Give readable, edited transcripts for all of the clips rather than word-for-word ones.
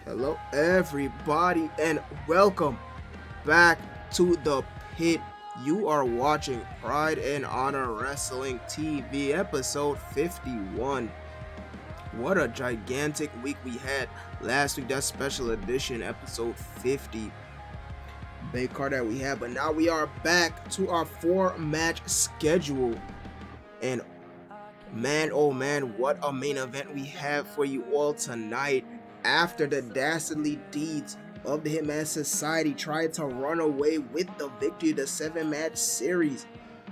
Hello, everybody, and welcome back to the pit. You are watching Pride and Honor Wrestling TV episode 51. What a gigantic week we had last week. That special edition episode 50. Big card that we had, but now we are back to our 4-match schedule. And man, oh man, what a main event we have for you all tonight. After the dastardly deeds of the Hitman Society tried to run away with the victory of the 7-match series,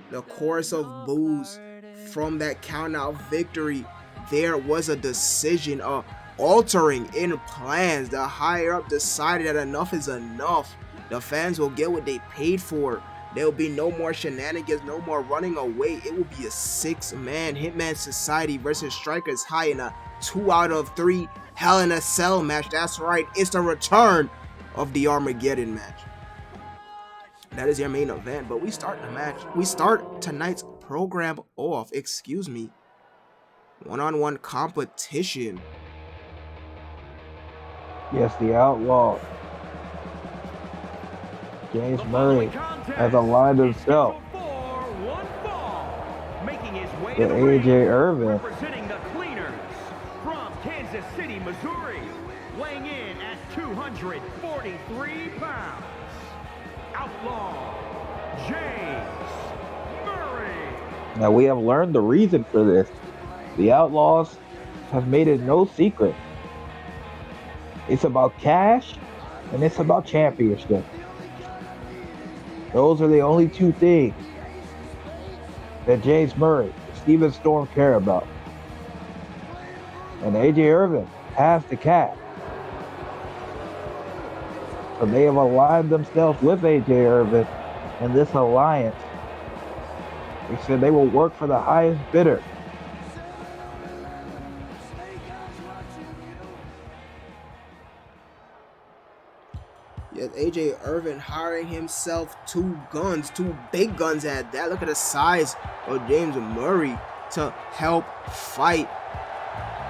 the chorus of boos from that count-out victory, there was a decision of altering in plans. The higher up decided that enough is enough. The fans will get what they paid for. There will be no more shenanigans, no more running away. It will be a 6-man Hitman Society versus Strikers High in a 2 out of 3 Hell in a Cell match. That's right, it's the return of the Armageddon match. That is your main event, but we start tonight's program off, one-on-one competition. Yes, the Outlaw. James Murray has aligned himself with AJ Irvin. Representing the Cleaners from Kansas City, Missouri, weighing in at 243 pounds, Outlaw James Murray. Now we have learned the reason for this. The Outlaws have made it no secret. It's about cash and it's about championship. Those are the only two things that James Murray and Steven Storm care about. And AJ Irvin has the cash. So they have aligned themselves with AJ Irvin in this alliance. They said they will work for the highest bidder. Yes, AJ Irvin hiring himself two big guns at that. Look at the size of James Murray to help fight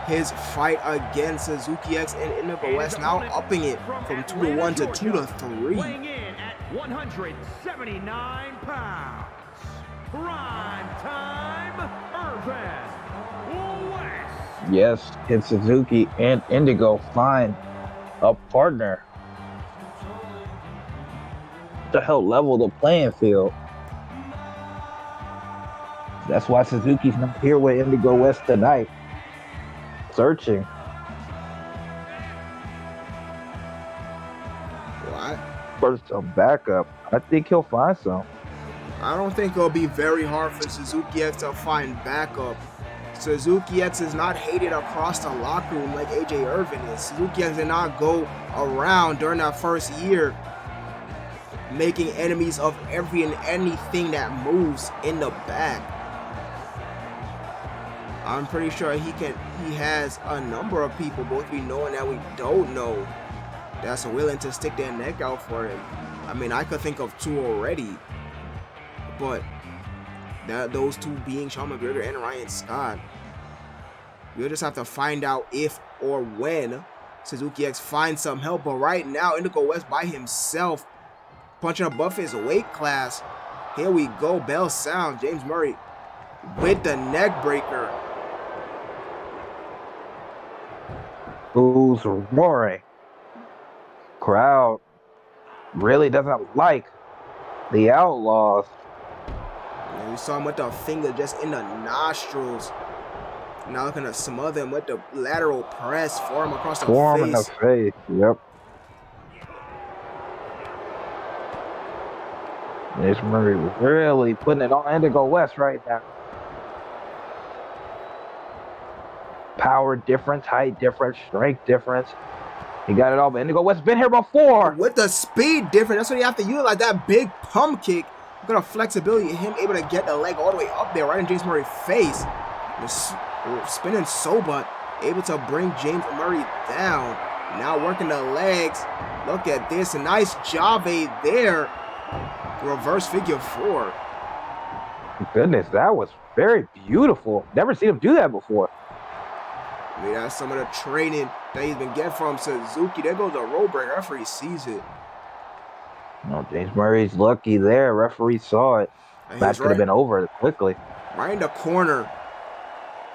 his fight against Suzuki X and Indigo West, now upping it from 2-1 to 2-3. Weighing in at 179 pounds, Prime Time Irvin West. Yes, can Suzuki and Indigo find a partner to help level the playing field? That's why Suzuki's not here with Indigo West tonight. Searching. What? For some backup. I think he'll find some. I don't think it'll be very hard for Suzuki X to find backup. Suzuki X is not hated across the locker room like AJ Irvin is. Suzuki X did not go around during that first year making enemies of every and anything that moves in the back. I'm pretty sure he has a number of people, both we know and that we don't know, that's willing to stick their neck out for him. I mean, I could think of 2 already, but those 2 being Sean McGregor and Ryan Scott. We'll just have to find out if or when Suzuki X finds some help. But right now, Indigo West by himself, punching above his weight class. Here we go, bell sound. James Murray with the neck breaker. Who's roaring? Crowd really doesn't like the Outlaws. And we saw him with the finger just in the nostrils. Now looking to smother him with the lateral press, forearm across the Form face. in the face, yep. James Murray really putting it on Indigo West right now. Power difference, height difference, strength difference. He got it all, but Indigo West's been here before. With the speed difference, that's what you have to utilize. That big pump kick. Look at the flexibility of him able to get the leg all the way up there, right in James Murray's face. Spinning Soba, able to bring James Murray down. Now working the legs. Look at this. A nice Jave there. Reverse figure 4. Goodness, that was very beautiful. Never seen him do that before. I mean, that's some of the training that he's been getting from Suzuki. There goes the road break. Referee sees it. No, James Murray's lucky there. Referee saw it. And Match could have been over quickly. Right in the corner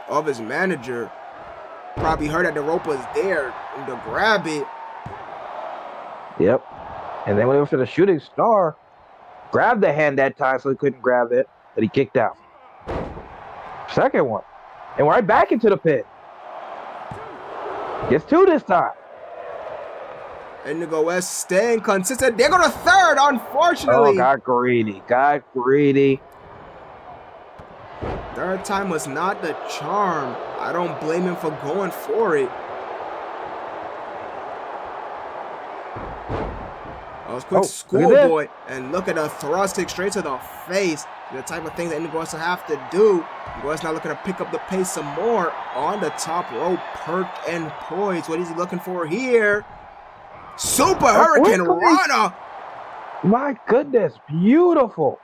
of his manager. Probably heard that the rope was there and to grab it. Yep. And then went for the shooting star. Grabbed the hand that time so he couldn't grab it, but he kicked out. Second one. And right back into the pit. Gets two this time. Indigo West staying consistent. They go to third, unfortunately. Oh, got greedy. Got greedy. Third time was not the charm. I don't blame him for going for it. That was quick schoolboy. And look at the thrust kick straight to the face. The type of thing that Indigo West will have to do. Indigo West now looking to pick up the pace some more on the top rope. Perked and poised. What is he looking for here? Super Hurricane Rana. My goodness, beautiful.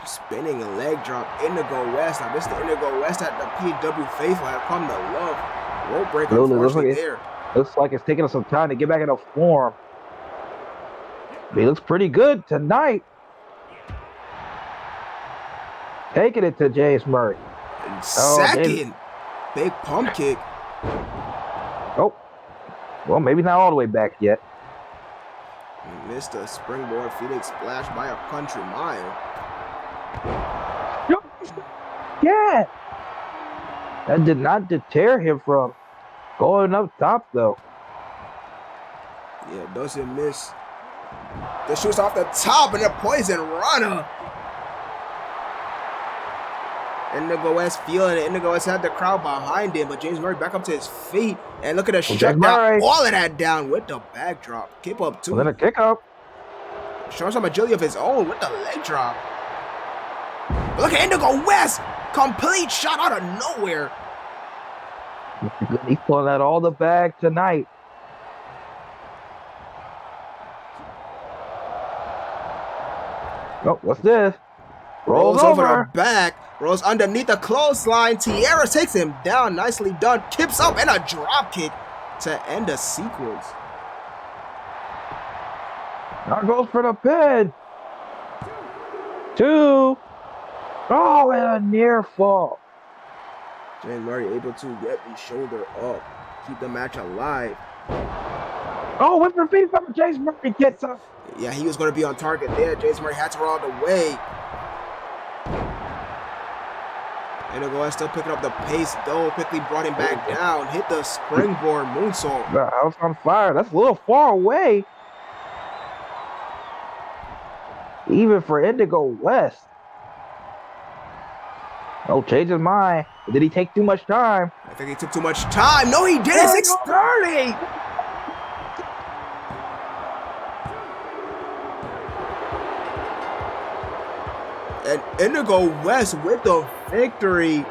Spinning a leg drop, Indigo West. Now this is the Indigo West that the PW faithful have come to love. Rope break, unfortunately, there. Looks like it's taking us some time to get back into form. But he looks pretty good tonight. Taking it to James Murray. And second, big pump kick. Oh, well, maybe not all the way back yet. He missed a springboard Phoenix splash by a country mile. Yeah. That did not deter him from going up top, though. Yeah, doesn't miss. The shoots off the top and the poison runner. Indigo West feeling it. Indigo West had the crowd behind him, but James Murray back up to his feet. And look at the shut down. All of that down with the backdrop. Keep up, too. Then a kick up. Showing some agility of his own with the leg drop. But look at Indigo West. Complete shot out of nowhere. He's pulling out all the bag tonight. Oh, what's this? Rolls over the back. Rolls underneath the clothesline. Tierra takes him down. Nicely done. Kips up and a drop kick to end the sequence. Now goes for the pin. Two. Oh, and a near fall. James Murray able to get the shoulder up. Keep the match alive. Oh, with the feet from James Murray gets up. Yeah, he was going to be on target there. James Murray had to roll out the way. Indigo West still picking up the pace, though. Quickly brought him back down. Hit the springboard moonsault. The house on fire. That's a little far away. Even for Indigo West. Oh, change his mind. Did he take too much time? I think he took too much time. No, he didn't. 6:30. And Indigo West with the victory.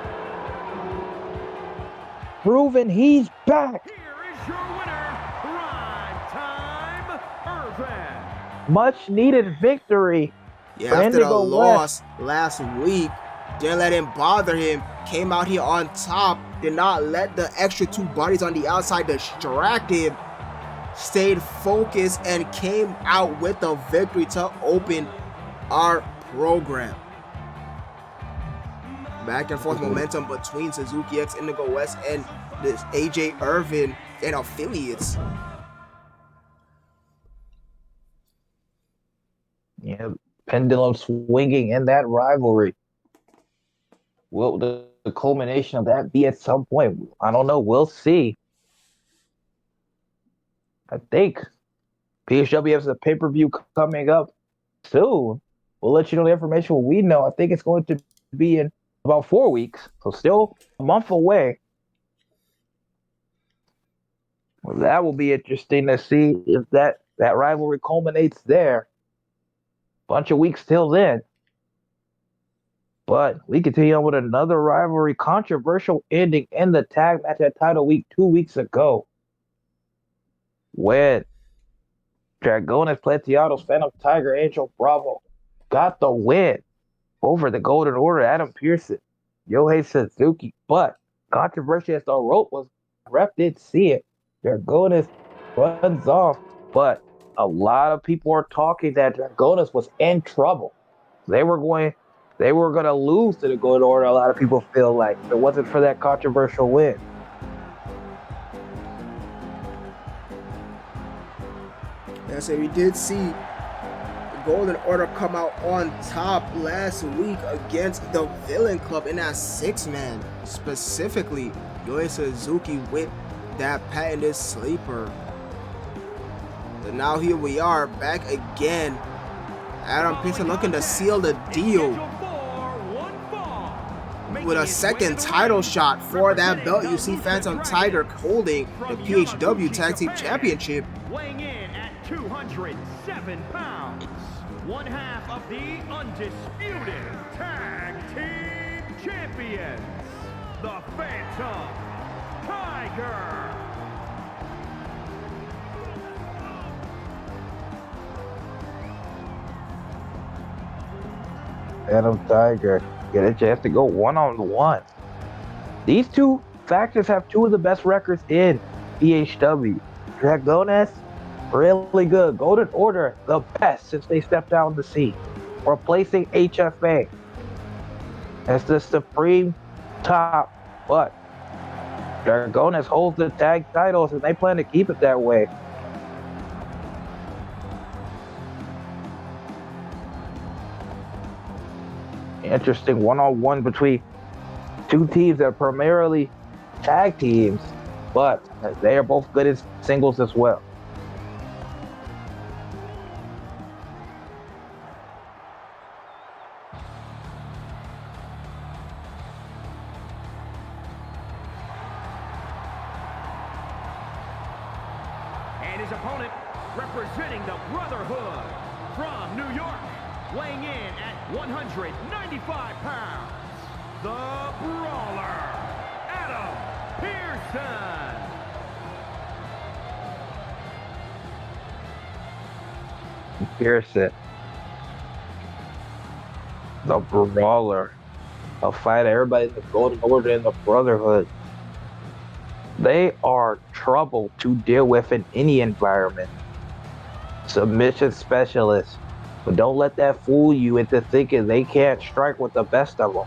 Proving he's back. Here is your winner, Prime Time Irvin. Much needed victory. Yeah, after the loss last week, didn't let him bother him. Came out here on top. Did not let the extra two bodies on the outside distract him. Stayed focused and came out with the victory to open our program. Back and forth momentum between Suzuki X, Indigo West, and this AJ Irvin and affiliates. Yeah, pendulum swinging in that rivalry. Will the culmination of that be at some point? I don't know. We'll see. I think PHW has a pay-per-view coming up soon. We'll let you know the information what we know. I think it's going to be in about 4 weeks, so still a month away. Well, that will be interesting to see if that rivalry culminates there. Bunch of weeks till then. But we continue on with another rivalry controversial ending in the tag match at Title Week 2 weeks ago, when Dragones Plateados, Phantom Tiger, Angel Bravo got the win over the Golden Order, Adam Pearson, Yohei Suzuki. But controversy as the rope was. Ref did see it. Dragonis runs off, but a lot of people are talking that Dragonis was in trouble. They were going, they were going to lose to the Golden Order. A lot of people feel like if it wasn't for that controversial win. Yeah, so we did see the Golden Order come out on top last week against the Villain Club in that 6-man. Specifically, Yoi Suzuki with that patented sleeper. And now here we are back again. Adam Pearson looking to seal the deal with a second title shot for that belt. You see Phantom Tiger holding the PHW Tag Team Championship. Weighing in at 207 pounds, one half of the undisputed Tag Team Champions, the Phantom Tiger. Phantom Tiger get a chance to go one-on-one. These two factions have two of the best records in PHW. Dragones, really good. Golden Order, the best since they stepped out on the scene, replacing HFA as the supreme top. But Dragones holds the tag titles, and they plan to keep it that way. Interesting one-on-one between two teams that are primarily tag teams, but they are both good in singles as well. And his opponent, representing the Brotherhood from New York, weighing in at 195 pounds, the Brawler, Adam Pearson. Pearson, the Brawler, a fight everybody in the Golden Order and the Brotherhood. They are trouble to deal with in any environment. Submission specialists. But don't let that fool you into thinking they can't strike with the best of them.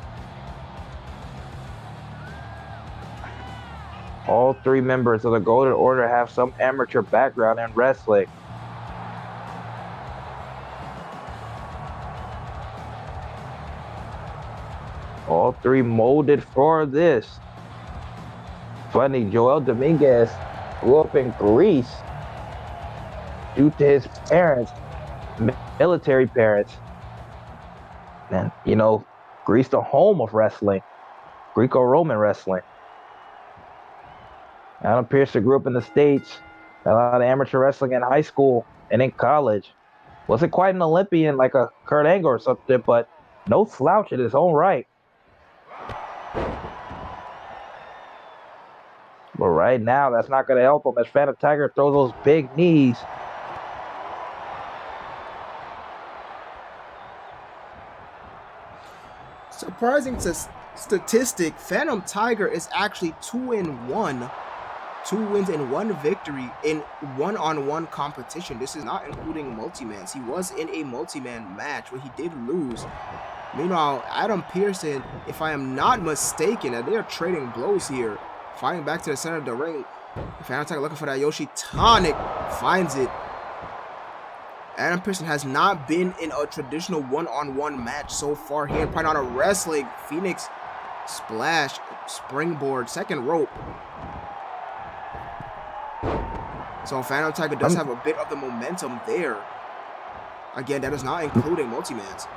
All three members of the Golden Order have some amateur background in wrestling. All three molded for this. Funny, Joel Dominguez grew up in Greece due to his parents, military parents. And, you know, Greece, the home of wrestling, Greco-Roman wrestling. Adam Pearson grew up in the States, a lot of amateur wrestling in high school and in college. Wasn't quite an Olympian like a Kurt Angle or something, but no slouch in his own right. But right now, that's not going to help him as Phantom Tiger throws those big knees. Surprising statistic, Phantom Tiger is actually 2-1. 2 wins and 1 victory in one-on-one competition. This is not including multi-mans. He was in a multi-man match where he did lose. Meanwhile, Adam Pearson, if I am not mistaken, and they are trading blows here. Fighting back to the center of the ring. Phantom Tiger looking for that Yoshi Tonic. Finds it. Adam Pearson has not been in a traditional one-on-one match so far here. Probably not a wrestling. Phoenix splash. Springboard. Second rope. So Phantom Tiger does have a bit of the momentum there. Again, that is not including multi-mans.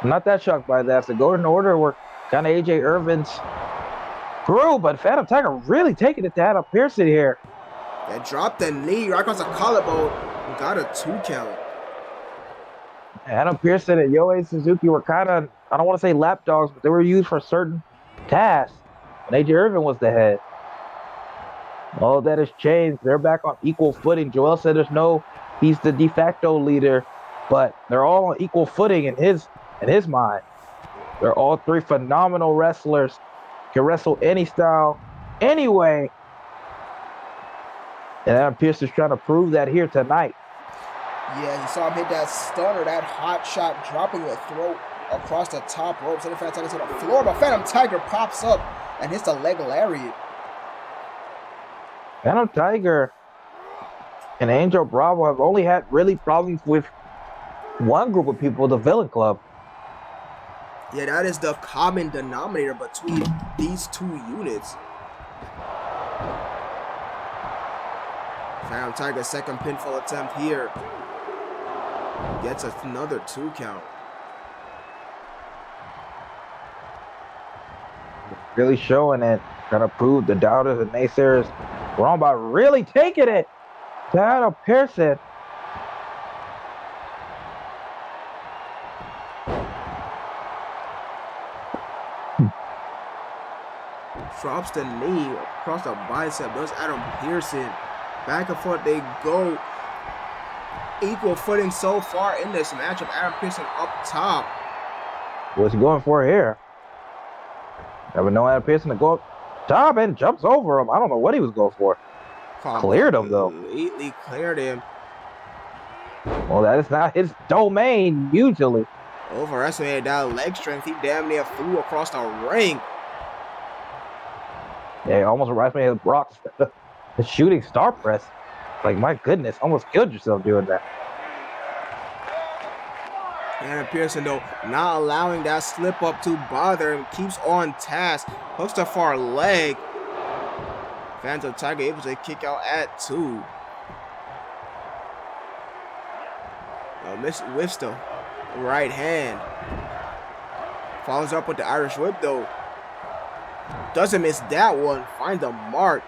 I'm not that shocked by that. The Golden Order were kind of AJ Irvin's crew, but Phantom Tiger really taking it to Adam Pearson here. They dropped the knee right across the collarbone. Got a 2 count. Adam Pearson and Yohei Suzuki were kind of, I don't want to say lapdogs, but they were used for certain tasks. And AJ Irvin was the head. All that has changed. They're back on equal footing. Joel said he's the de facto leader, but they're all on equal footing in his mind. They're all three phenomenal wrestlers. can wrestle any style, anyway. And Adam Pearce is trying to prove that here tonight. Yeah, you saw him hit that stunner, that hot shot, dropping the throat across the top rope. Sending Phantom Tiger to the floor, but Phantom Tiger pops up and hits the leg lariat. Phantom Tiger and Angel Bravo have only had really problems with one group of people, the Villain Club. Yeah, that is the common denominator between these two units. Phantom Tiger's second pinfall attempt here. Gets another 2 count. Really showing it, trying to prove the doubters and naysayers wrong by really taking it to Adam Pearson. Drops the knee across the bicep. Does Adam Pearson. Back and forth they go. Equal footing so far in this matchup. Adam Pearson up top. What's he going for here? Never know Adam Pearson to go up top and jumps over him. I don't know what he was going for. Cleared him though. Completely cleared him. Well, that is not his domain usually. Overestimated that leg strength. He damn near flew across the ring. Yeah, he almost reminds me of Brock's the shooting star press. Like, my goodness, almost killed yourself doing that. Adam Pearson, though, not allowing that slip up to bother him. Keeps on task. Hooks the far leg. Phantom Tiger able to kick out at 2. Whiffs the right hand. Follows up with the Irish whip, though. Doesn't miss that one. Finds the mark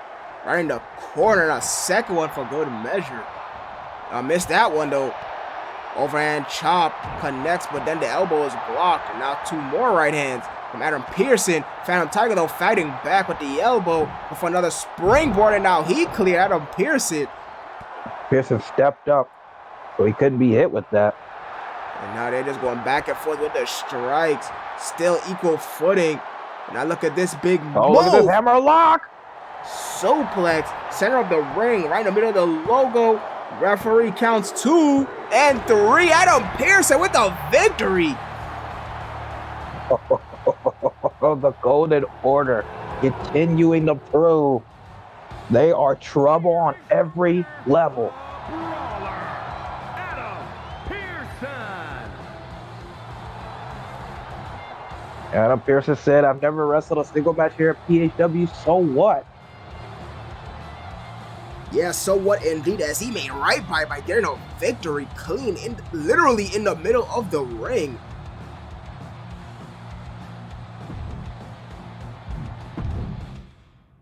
right in the corner. A second one for good measure. Missed that one, though. Overhand chop connects, but then the elbow is blocked. And now 2 more right hands from Adam Pearson. Phantom Tiger, though, fighting back with the elbow before another springboard. And now he cleared Adam Pearson. Pearson stepped up, so he couldn't be hit with that. And now they're just going back and forth with their strikes. Still equal footing. And now look at this big move. Look at this hammer lock. Suplex, center of the ring, right in the middle of the logo. Referee counts 2 and 3. Adam Pearson with the victory. The Golden Order continuing to prove they are trouble on every level. Adam Pearson said, I've never wrestled a single match here at PHW, so what? Yeah, so what indeed, as he made right by getting a victory clean, literally in the middle of the ring.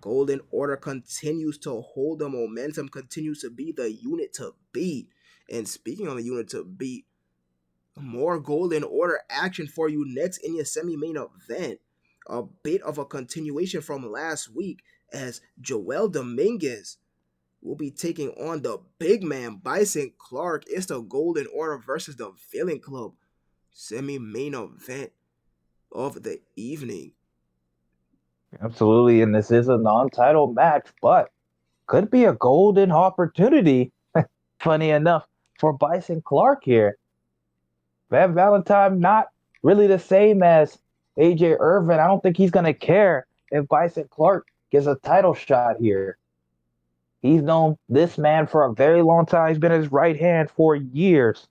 Golden Order continues to hold the momentum, continues to be the unit to beat. And speaking of the unit to beat, more Golden Order action for you next in your semi-main event. A bit of a continuation from last week as Joel Dominguez will be taking on the big man Bison Clark. It's the Golden Order versus the Villain Club semi-main event of the evening. Absolutely, and this is a non-title match, but could be a golden opportunity, funny enough, for Bison Clark here. Van Valentine not really the same as AJ Irvin. I don't think he's going to care if Bison Clark gets a title shot here. He's known this man for a very long time. He's been his right hand for years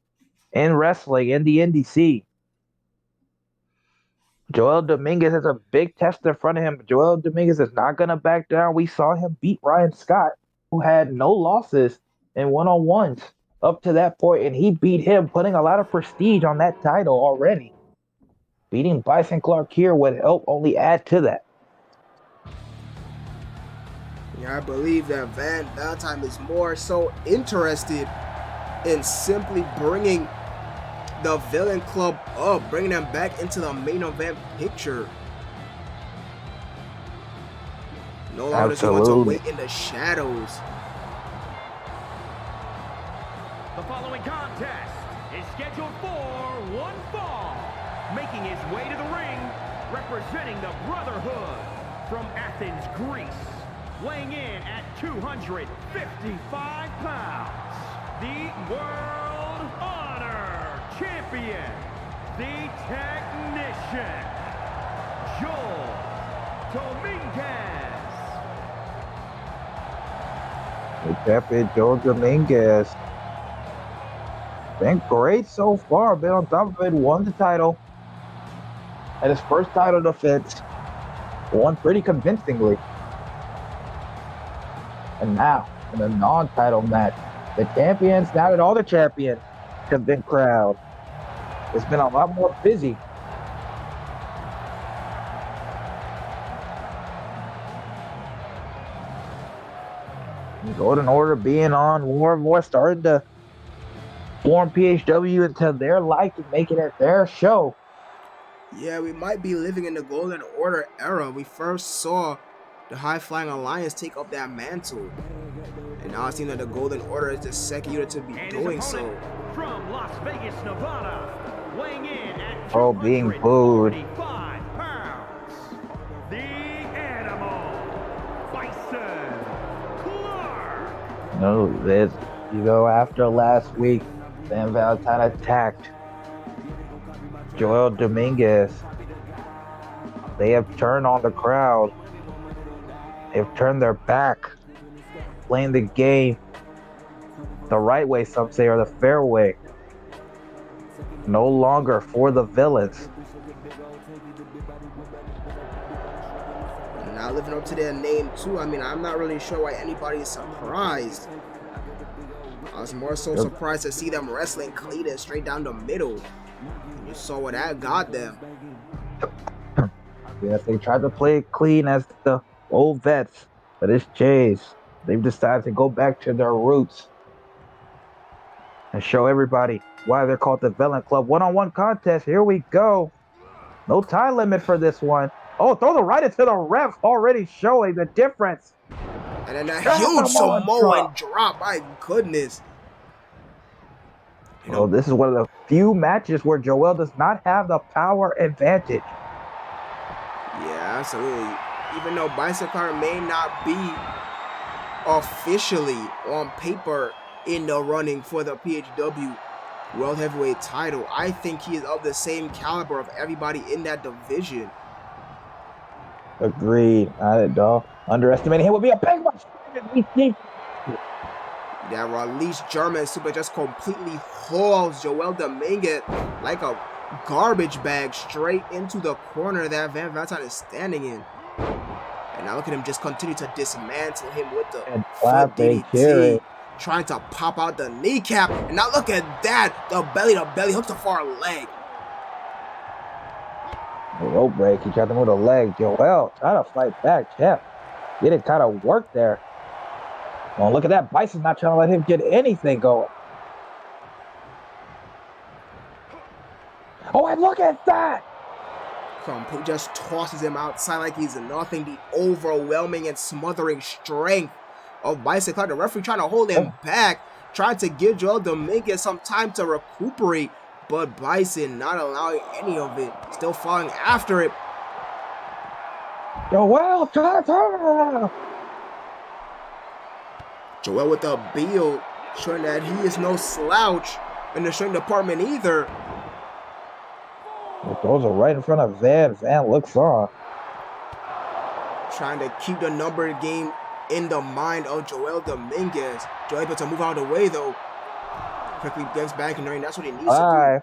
in wrestling, in the NDC. Joel Dominguez has a big test in front of him. Joel Dominguez is not going to back down. We saw him beat Ryan Scott, who had no losses in one-on-ones up to that point, and he beat him, putting a lot of prestige on that title already. Beating Bison Clark here would help only add to that. Yeah, I believe that Van Valentine is more so interested in simply bringing the Villain Club up, bringing them back into the main event picture. No longer does he want to wait in the shadows. The following contest is scheduled for one fall. Making his way to the ring, representing the Brotherhood from Athens, Greece, weighing in at 255 pounds, the World Honor Champion, the Technician, Joel Dominguez. The champion, Joel Dominguez. Been great so far. Been on top of it. Won the title. Had his first title defense. Won pretty convincingly. And now, in a non-title match, the champions, now that all the champions have been crowned, it's been a lot more busy. The Golden Order being on more and more, starting to form PHW into their liking, making it their show. Yeah, we might be living in the Golden Order era. We first saw the High Flying Alliance take up that mantle. And now it seems that the Golden Order is the second unit to be doing so. From Las Vegas, Nevada, weighing in at being booed. 245 pounds, the Animal, Bison Clark. No, this, after last week, Van Valentine attacked Joel Dominguez. They have turned on the crowd. They've turned their back, playing the game the right way, some say, or the fair way. No longer for the villains. Not living up to their name too. I mean, I'm not really sure why anybody is surprised. I was more so surprised to see them wrestling Cletus straight down the middle. You saw what that got them. Yes, they tried to play it clean as the old vets, but it's changed. They've decided to go back to their roots and show everybody why they're called the Villain Club. One-on-one contest. Here we go. No time limit for this one. Oh, throw the right into the ref, already showing the difference. And then that huge Samoan drop. My goodness. Well, this is one of the few matches where Joel does not have the power advantage. Yeah, absolutely. Even though Bison Clark may not be officially on paper in the running for the PHW World Heavyweight title, I think he is of the same caliber of everybody in that division. Agreed. I don't underestimating him would be a big one. That released German super just completely hauls Joel Dominguez like a garbage bag straight into the corner that Van Valentine is standing in. And now look at him just continue to dismantle him with the foot DDT, trying to pop out the kneecap. And now look at that, the belly to belly hooks the far leg. The rope break, he tried to move the leg. Joel trying to fight back. Jeff didn't kind of work there. Well, look at that. Bison's not trying to let him get anything going. Oh, and look at that! He just tosses him outside like he's nothing. The overwhelming and smothering strength of Bison Clark. The referee trying to hold him back, trying to give Joel Dominguez some time to recuperate, but Bison not allowing any of it. Still falling after it. Joel, try to turn around. Joel with the build, showing that he is no slouch in the strength department either. Those are right in front of Van. Van looks on. Trying to keep the number game in the mind of Joel Dominguez. Joel able to move out of the way though. Quickly gets back in the ring. That's what he needs to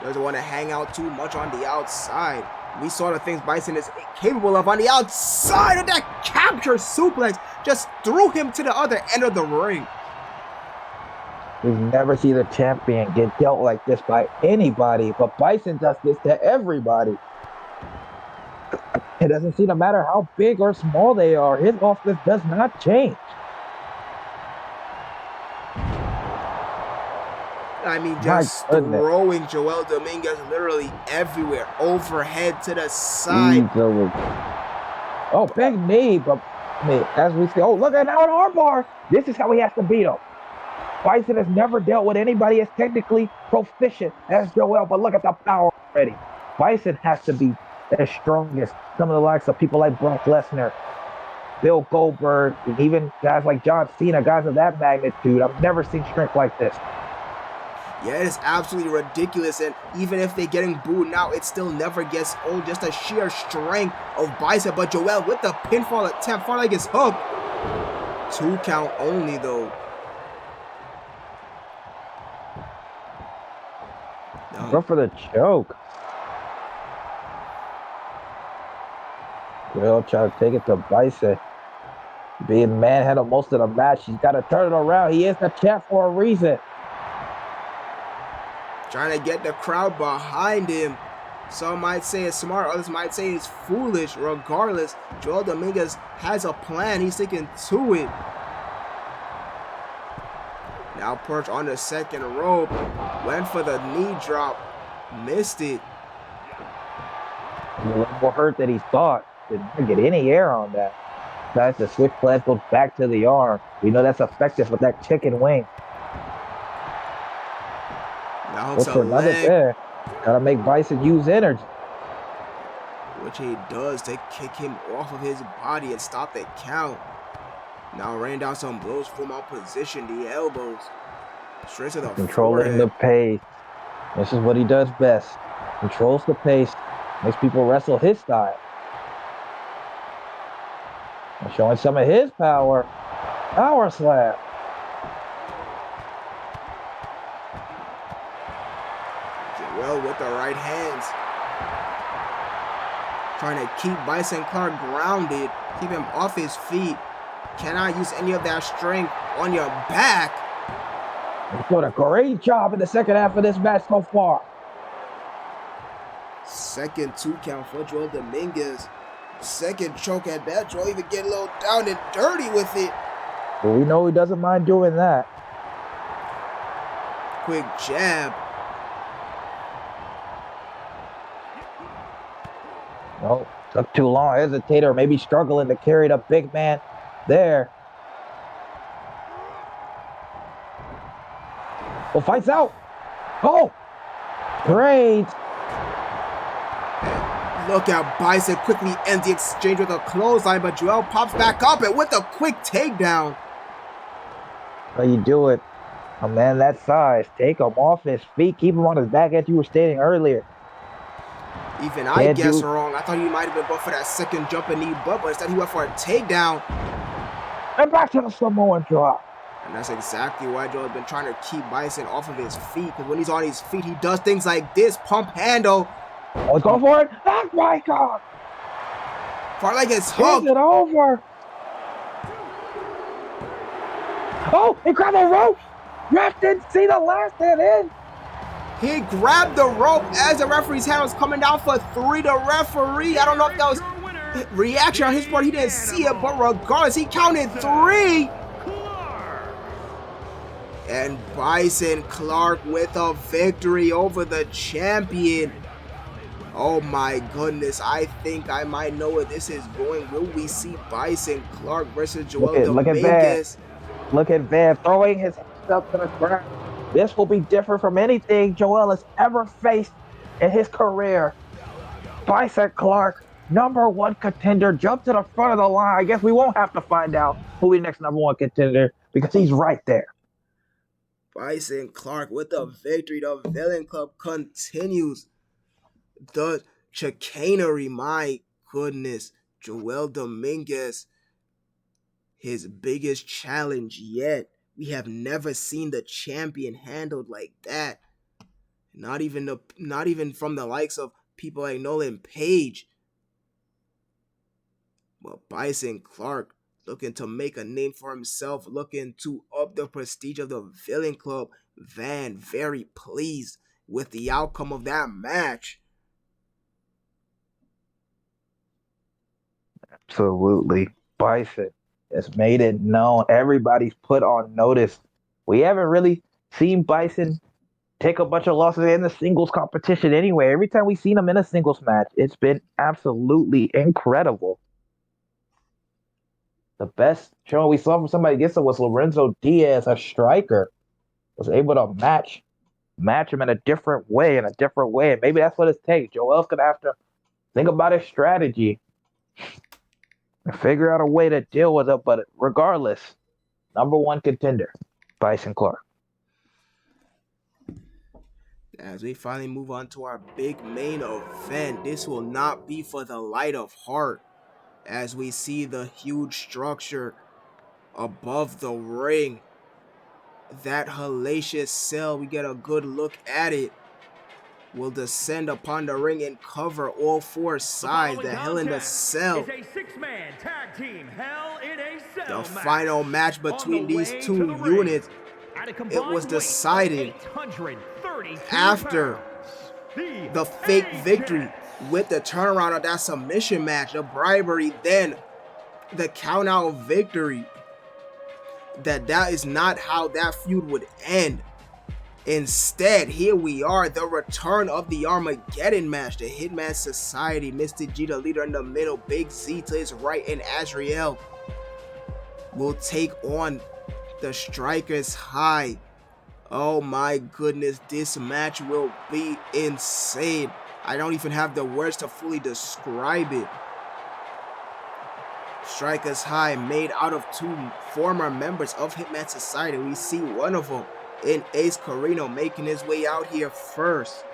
do. Doesn't want to hang out too much on the outside. We saw the things Bison is capable of on the outside of that capture suplex. Just threw him to the other end of the ring. We've never seen the champion get dealt like this by anybody, but Bison does this to everybody. It doesn't seem to matter how big or small they are. His offense does not change. I mean, just throwing Joel Dominguez literally everywhere, overhead to the side. Easily. Oh, big knee, but as we see, oh, look at now an armbar. This is how he has to beat him. Bison has never dealt with anybody as technically proficient as Joel, but look at the power already. Bison has to be as strong as some of the likes of people like Brock Lesnar, Bill Goldberg, and even guys like John Cena, guys of that magnitude. I've never seen strength like this. Yeah, it is absolutely ridiculous, and even if they're getting booed now, it still never gets old. Just the sheer strength of Bison, but Joel with the pinfall attempt, far like his hook. 2 count only though. Go for the choke. Joel trying to take it to Bison. Being manhandled most of the match, he's got to turn it around. He is the champ for a reason. Trying to get the crowd behind him. Some might say it's smart, others might say it's foolish. Regardless, Joel Dominguez has a plan. He's sticking to it. Now perched on the second rope. Went for the knee drop. Missed it. He's a little more hurt than he thought. Didn't get any air on that. Guys, the switch blast goes back to the arm. We know that's effective with that chicken wing. Now Look for another there. Gotta make Bison use energy. Which he does to kick him off of his body and stop the count. Now rain down some blows from out position, the elbows. Straight to the Controlling forehead. the pace. This is what he does best. Controls the pace. Makes people wrestle his style. And showing some of his power. Power slam. Joel with the right hands. Trying to keep Bison Clark grounded. Keep him off his feet. Cannot use any of that strength on your back. He's doing a great job in the second half of this match so far. Second 2 count for Joel Dominguez. Second choke at that. Joel even get a little down and dirty with it. But we know he doesn't mind doing that. Quick jab. No, took too long. Hesitator, maybe struggling to carry the big man there. Well, fights out. Oh, great. Look at Bison quickly ends the exchange with a clothesline, but Joel pops back up and with a quick takedown. How you do it? A man that size, take him off his feet, keep him on his back as you were stating earlier. Even I guessed wrong. I thought he might have been going for that second jumping knee butt, but instead he went for a takedown. And back to the Samoan drop. And that's exactly why Joel has been trying to keep Bison off of his feet. Because when he's on his feet, he does things like this. Pump handle. Oh, he's going for it. That's my God. Far like it's hooked. Is it over? Oh, he grabbed the rope. Ref didn't see the last hit in. He grabbed the rope as the referee's hand was coming down for 3. The referee, I don't know if that was reaction on his part. He didn't see it, but regardless, he counted 3. And Bison Clark with a victory over the champion. Oh my goodness, I think I might know where this is going. Will we see Bison Clark versus Joel Dominguez? Look at Van throwing his hands up to the ground. This will be different from anything Joel has ever faced in his career. Bison Clark, #1 contender, jumped to the front of the line. I guess we won't have to find out who the next #1 contender because he's right there. Bison Clark with the victory. The Villain Club continues the chicanery. My goodness. Joel Dominguez, his biggest challenge yet. We have never seen the champion handled like that. Not even from the likes of people like Nolan Page. But Bison Clark looking to make a name for himself, looking to up the prestige of the Villain Club. Van very pleased with the outcome of that match. Absolutely. Bison has made it known. Everybody's put on notice. We haven't really seen Bison take a bunch of losses in the singles competition anyway. Every time we've seen him in a singles match, it's been absolutely incredible. The best show we saw from somebody against him was Lorenzo Diaz, a striker. Was able to match him in a different way, And maybe that's what it takes. Joel's going to have to think about his strategy and figure out a way to deal with it. But regardless, #1 contender, Bison Clark. As we finally move on to our big main event, this will not be for the light of heart. As we see the huge structure above the ring, that hellacious cell, we get a good look at it, will descend upon the ring and cover all four sides. The Hell in a Cell. The final match between these two units. It was decided after the fake victory with the turnaround of that submission match, the bribery, then the count out victory, that is not how that feud would end. Instead, here we are, the return of the Armageddon match. The Hitman Society, Mr. G, the leader in the middle, Big Z to his right, and Azrael will take on the Strikers High. Oh my goodness, this match will be insane. I don't even have the words to fully describe it. Strikers High, made out of two former members of Hitman Society. We see one of them in Ace Carino making his way out here first.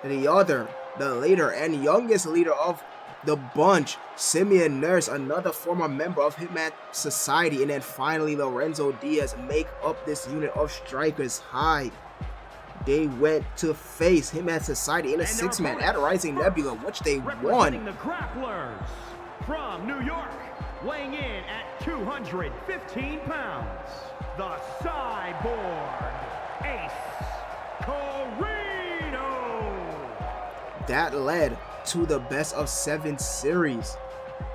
The other, the leader and youngest leader of the bunch, Simeon Nurse, another former member of Hitman Society. And then finally Lorenzo Diaz make up this unit of Strikers High. They went to face Hitman Society in a six-man at Rising Nebula, which they won. The grapplers from New York, weighing in at 215 pounds, the Cyborg, Ace Carino. That led to the best of 7 series,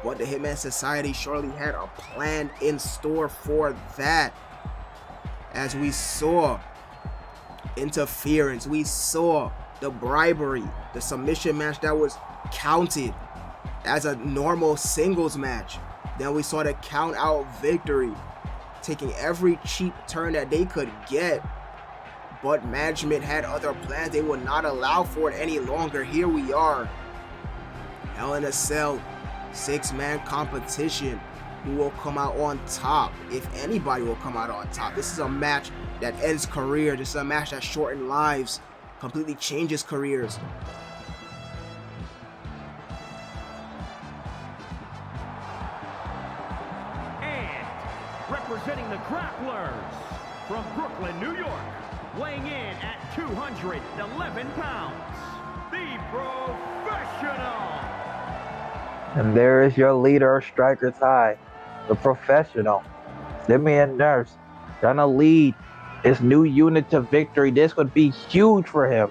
but the Hitman Society surely had a plan in store for that. As we saw interference, we saw the bribery, the submission match that was counted as a normal singles match. Then we saw the count out victory, taking every cheap turn that they could get. But management had other plans. They would not allow for it any longer. Here we are. Hell in a Cell, 6-man competition. Who will come out on top? If anybody will come out on top. This is a match that ends career. This is a match that shortens lives, completely changes careers. And representing the grapplers from Brooklyn, New York, weighing in at 211 pounds, the Professional. And there is your leader of Strikers High, the Professional, Simeon Nurse, gonna lead his new unit to victory. This would be huge for him.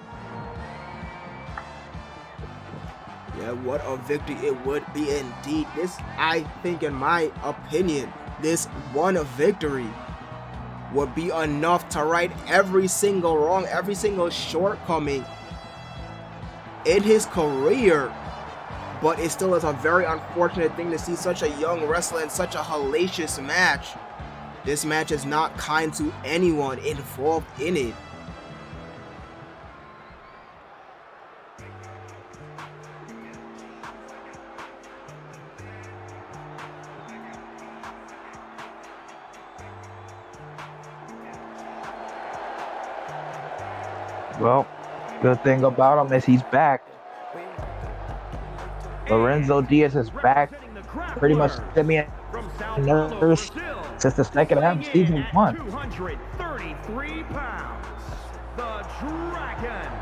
Yeah, what a victory it would be indeed. This, I think, in my opinion, this one victory would be enough to right every single wrong, every single shortcoming in his career. But it still is a very unfortunate thing to see such a young wrestler in such a hellacious match. This match is not kind to anyone involved in it. Well, good thing about him is he's back. Lorenzo Diaz is back. Pretty much Simeon Nurse since the second half of season 1. 233 pounds, the Dragon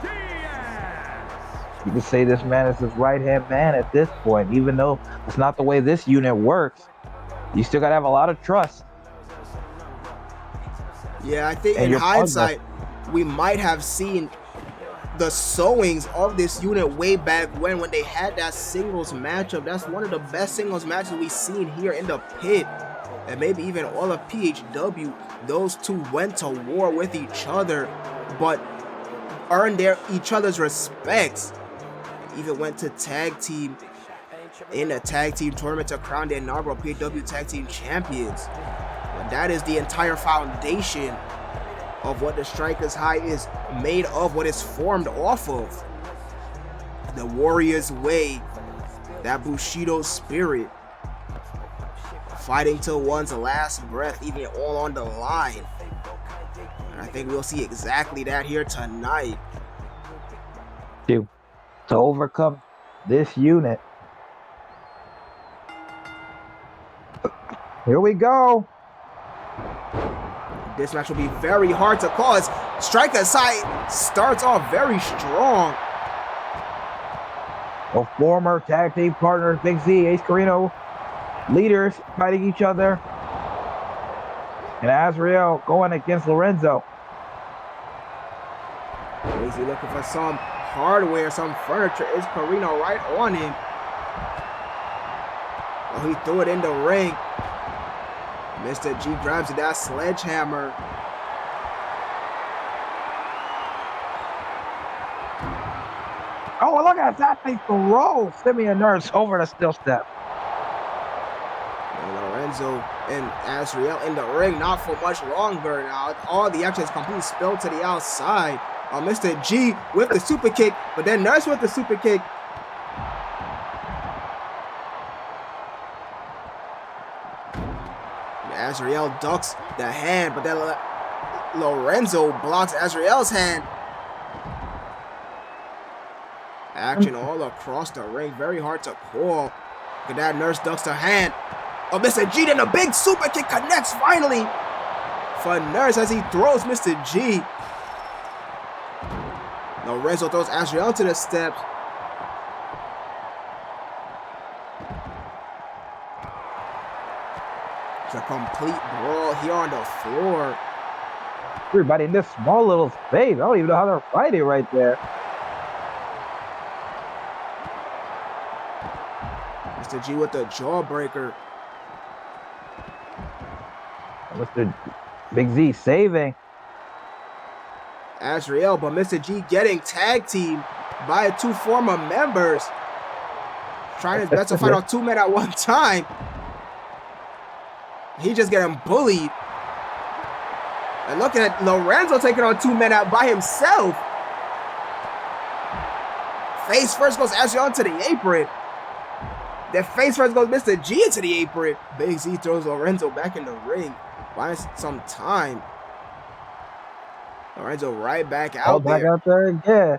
Diaz. You can say this man is his right-hand man at this point, even though it's not the way this unit works. You still gotta have a lot of trust. Yeah, I think in hindsight, we might have seen the sowings of this unit way back when they had that singles matchup. That's one of the best singles matches we've seen here in the pit, and maybe even all of PHW. Those two went to war with each other, but earned each other's respects. Even went to tag team in a tag team tournament to crown their inaugural PHW tag team champions. But that is the entire foundation of what the Strikers High is made of, what it's formed off of. The Warriors way, that Bushido spirit, fighting till one's last breath, even all on the line. And I think we'll see exactly that here tonight. To overcome this unit. Here we go. This match will be very hard to call as Striker side starts off very strong. The former tag team partners, Big Z, Ace Carino, leaders fighting each other. And Azrael going against Lorenzo. Is he looking for some hardware, some furniture? Is Carino right on him? Oh, he threw it in the ring. Mr. G grabs that sledgehammer. Oh, look at that thing throw Simeon Nurse over the steel step. And Lorenzo and Azrael in the ring, not for much longer now. All the action is completely spilled to the outside. Mr. G with the super kick, but then Nurse with the super kick. Azrael ducks the hand, but then Lorenzo blocks Azrael's hand. Action all across the ring, very hard to call. Look at that, Nurse ducks the hand. Oh, Mr. G, then a big super kick connects finally for Nurse as he throws Mr. G. Lorenzo throws Azrael to the steps. It's a complete brawl here on the floor. Everybody in this small little space. I don't even know how they're fighting right there. Mr. G with the jawbreaker. Mr. Big Z saving. Azrael, but Mr. G getting tag teamed by two former members. Trying his best to fight on two men at one time. He just getting bullied. And look at Lorenzo taking on two men out by himself. Face first goes Azrael into the apron. Then face first goes Mr. G into the apron. Big Z throws Lorenzo back in the ring. Buying some time. Lorenzo right back out there. Back out there again.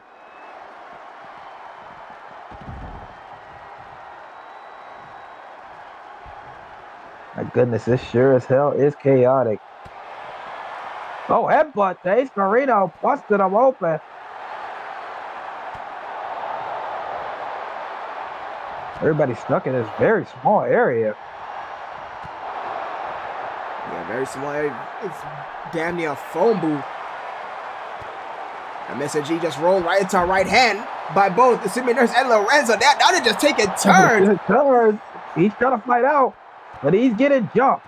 My goodness, this sure as hell is chaotic. Oh, headbutt. Ace Carino busted him open. Everybody's stuck in this very small area. Yeah, very small area. It's damn near a phone booth. And Mr. G just rolled right into a right hand by both the Simeon Nurse and Lorenzo. Now they're just taking turns. He's trying to fight out, but he's getting jumped.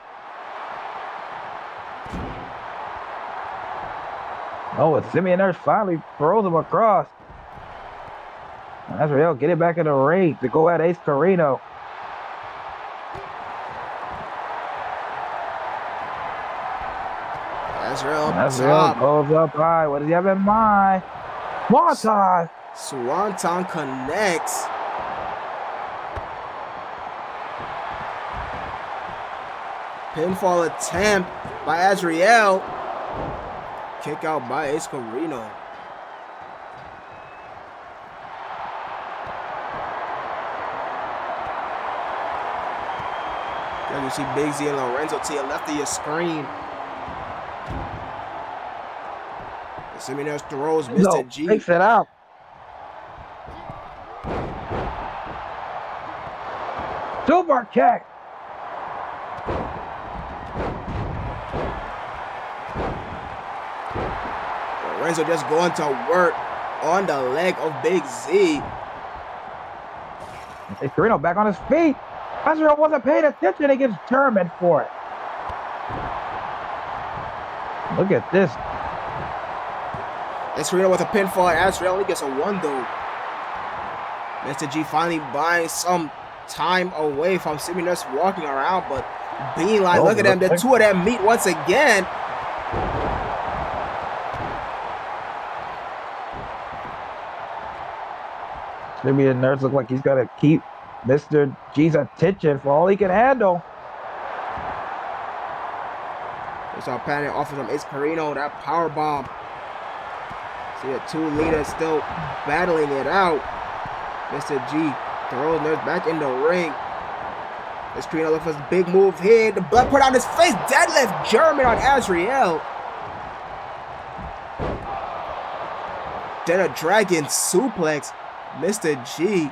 Oh, and Simeon Nurse finally throws him across. Azrael getting back in the ring to go at Ace Carino. Azrael goes up high. What does he have in mind? Swanton! Swanton connects. Pinfall attempt by Azrael. Kick out by Ace Carino. You see Big Z and Lorenzo to your left of your screen. Simeon Nurse throws Mr. G. Takes it out. Super kick. Lorenzo just going to work on the leg of Big Z. Carino back on his feet. Azrael wasn't paying attention. He gets determined for it. Look at this. Carino with a pinfall at Azrael. He gets a one though. Mr. G finally buying some time away from Simeon Nurse walking around, but being like, look at them. The two of them meet once again. Maybe the nurse look like he's got to keep Mr. G's attention for all he can handle. They saw Panic off of him. It's Carino, that power bomb. See the two leaders still battling it out. Mr. G throws Nurse back in the ring. It's Carino looking for his big move here. The blood put on his face. Deadlift German on Azriel. Then a dragon suplex. Mr. G.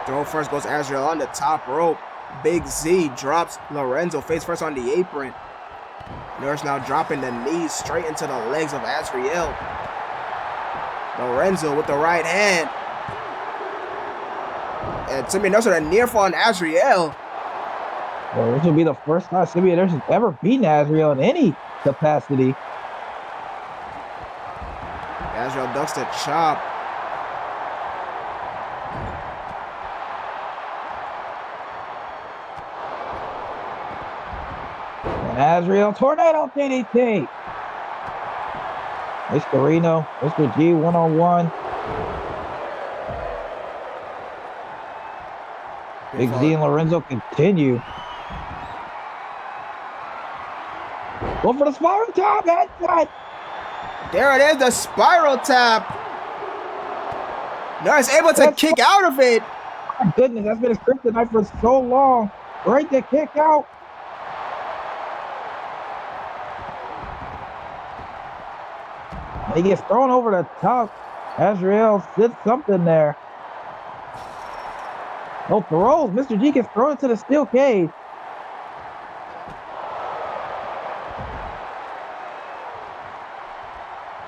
Throw first goes Azriel on the top rope. Big Z drops Lorenzo face first on the apron. Nurse now dropping the knees straight into the legs of Azriel. Lorenzo with the right hand. And Simeon Nurse with a near fall on Azriel. Well, this will be the first time Simeon Nurse has ever beaten Azriel in any capacity. Azriel ducks the chop. Azriel tornado DDT. Mr. Reno, Mr. G one-on-one. Big Z and Lorenzo continue. Go for the spiral tap, headshot. There it is, the spiral tap. Nurse able to kick out of it. My goodness, that's been a kryptonite for so long. Great to kick out. He gets thrown over the top. Azriel did something there. No throws. Mr. G gets thrown into the steel cage.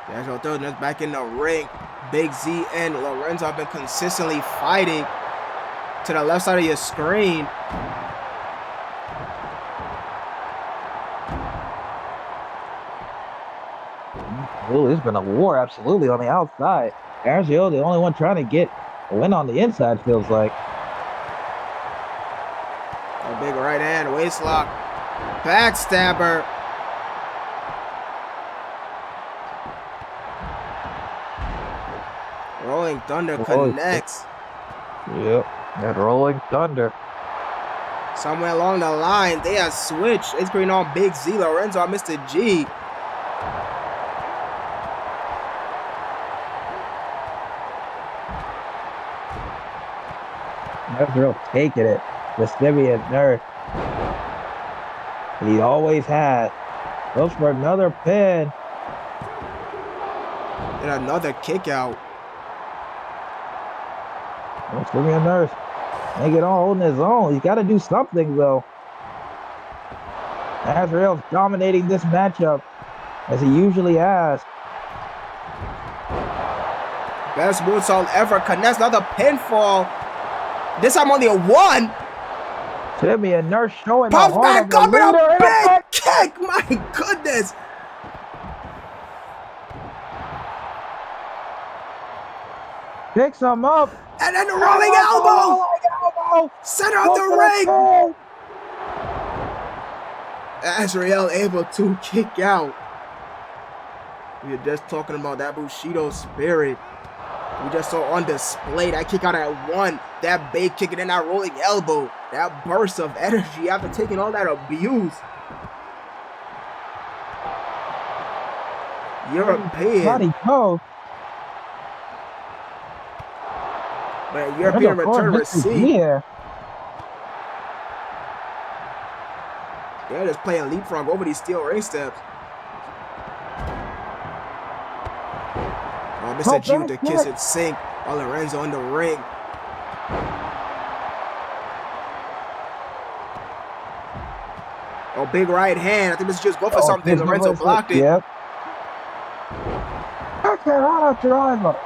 Azriel throws us back in the ring. Big Z and Lorenzo have been consistently fighting to the left side of your screen. Oh, there's been a war absolutely on the outside. Azriel, the only one trying to get a win on the inside, feels like. A big right hand, waist lock, backstabber. Rolling Thunder connects. Yep, that Rolling Thunder. Somewhere along the line, they have switched. It's green on Big Z, Lorenzo on Mr. G. Azriel taking it. The Simeon Nurse. And he always had. Goes for another pin. And another kick out. Simeon Nurse. Ain't it all holding his own. He's got to do something, though. Azriel's dominating this matchup, as he usually has. Best moonsault ever. Connects another pinfall. This time only a one. Simeon Nurse showing Pops the heart back of the up and leader a in big kick. My goodness. Picks him up. And then the rolling elbow. Center of the ring. Azriel able to kick out. We were just talking about that Bushido spirit. We just saw on display that kick out at one. That big kick and then that rolling elbow. That burst of energy after taking all that abuse. European. Body toe. Man, European return receipt. Yeah. They're just playing leapfrog over these steel ring steps. Oh, Mr. G with the kiss and sink. While Lorenzo in the ring. Oh, big right hand. I think Mr. G was going for something. Lorenzo blocked it. Yep. Driver.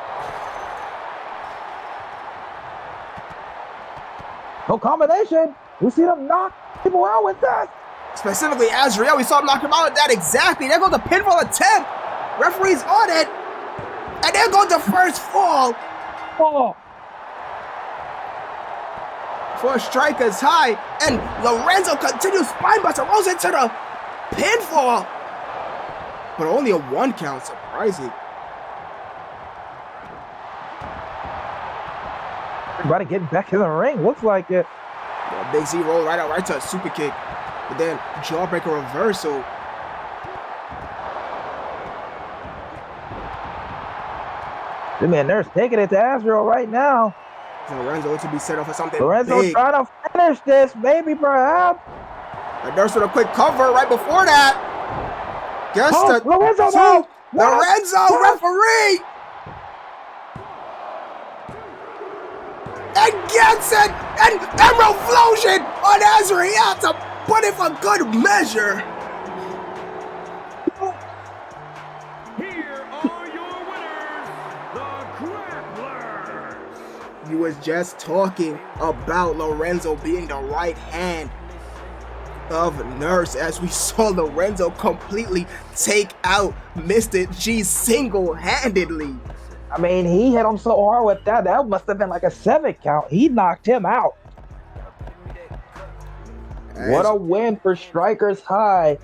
No combination. We see them knock people out with that. Specifically Azriel, we saw him knock him out with that exactly. There goes the pinfall attempt. Referee's on it. And there goes the first fall. Oh. for Strikers High, and Lorenzo continues spinebuster, rolls into the pinfall, but only a 1 count, surprising. Everybody getting back in the ring, looks like it. Yeah, Big Z rolled right out, right to a super kick, but then jawbreaker reversal. The man Nurse taking it to Azrael right now. Lorenzo to be set up for something Lorenzo big. trying to finish this, maybe perhaps. The Nurse with a quick cover right before that. Gets the Lorenzo, two. Lorenzo, referee. And gets it. And Emerald Flosion on Azrael to put it for good measure. You was just talking about Lorenzo being the right hand of Nurse, as we saw Lorenzo completely take out Mr. G single-handedly. I mean, he hit him so hard with that. That must have been like a 7 count. He knocked him out. What a win for Strikers High.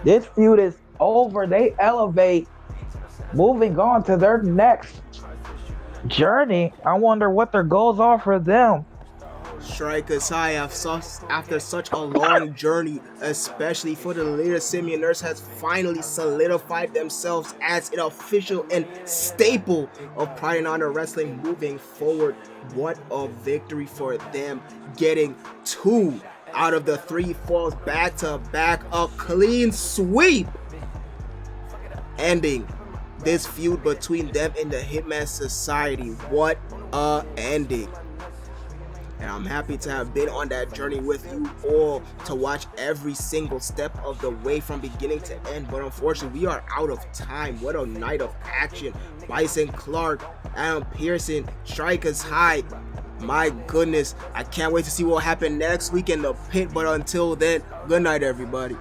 This feud is over. They elevate, moving on to their next journey. I wonder what their goals are for them. Strikers High, after such a long journey, especially for the leader, Simeon Nurse has finally solidified themselves as an official and staple of Pride and Honor Wrestling moving forward. What a victory for them, getting 2 out of the 3 falls back to back, a clean sweep, ending this feud between them and the Hitman Society. What a ending. And I'm happy to have been on that journey with you all, to watch every single step of the way from beginning to end. But unfortunately, we are out of time. What a night of action. Bison Clark, Adam Pearson, Strikers High. My goodness, I can't wait to see what will happen next week in the pit. But until then, good night, everybody.